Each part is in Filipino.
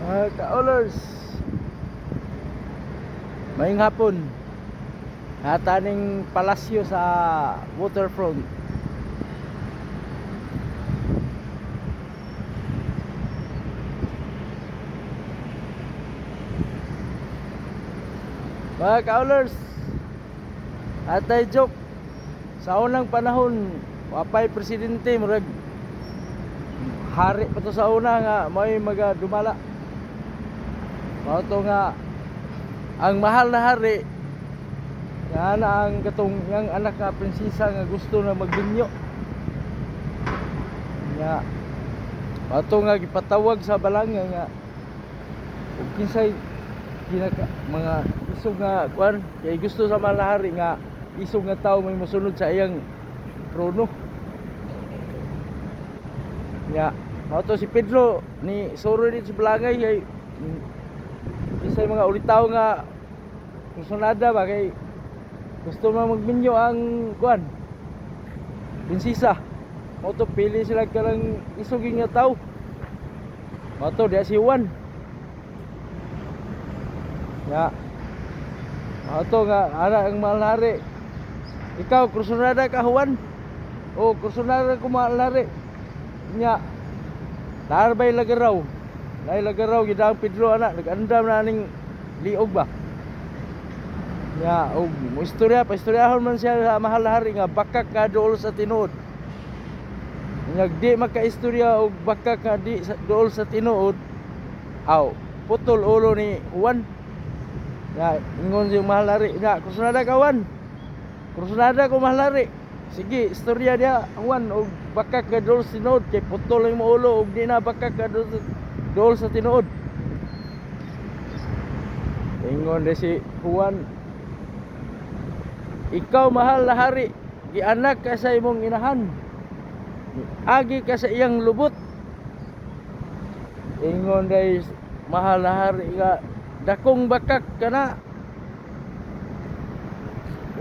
Mga ka-owners, mayong hapon. Hataning palasyo sa waterfront. Mga ka-owners, atay joke. Sa unang panahon, wapay presidente, murag hari pa to sa una nga may magadumala. Mao to nga ang mahal na hari nga na ang katong yang anak nga prinsesa nga gusto na magbinyo. Nga mao to nga gipatawag sa balanga nga ug kinsay ginaka mga isog nga kuan kay gusto sa mahal na hari nga isog nga tao may mosunod sa iyang trono. Ya, mao to si Pedro ni suro dito sa Balangay kay isay mga ulitaw nga personada ba kay gusto man magminyo ang kuan prinsesa. Mao to pili sila karang isuging nga tao. Mao to diya si Juan. Ya. Mao to nga ana ang mahal na hari. Ikaw kursunada ka Juan? O kursunada ko mahal na hari? Nya tarbay lagaraw lay lagaraw gidang Pedro anak nagandam na ning liog ba nya og mo istorya pa istoryahon man siya sa mahal na hari nga bakak ka dool sa tinuod nya di makaistorya og bakak ka di sa dool sa tinuod aw putol ulo ni Juan nya ingon si mahal na hari nya kursunada ka Juan kursunada ko mahal na hari. Sige, istorya dia Juan og bakak ka dool sa tinuod kay putol ang ulo og di na bakak ka dool sa tinuod. Ingon de si Juan, ikaw mahal na hari, gianak ka sa imong inahan. Agi ka sa iyang lubot. Ingon de mahal na hari nga dakong bakak kana.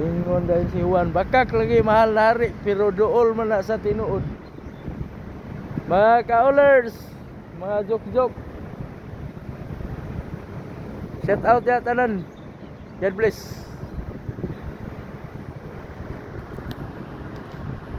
Ingon dahil si Juan, bakak lagi mahal na hari pero dool man na sa tinuod. Mga ka-owners, mga joke-joke, shout out ya tanan. God bless.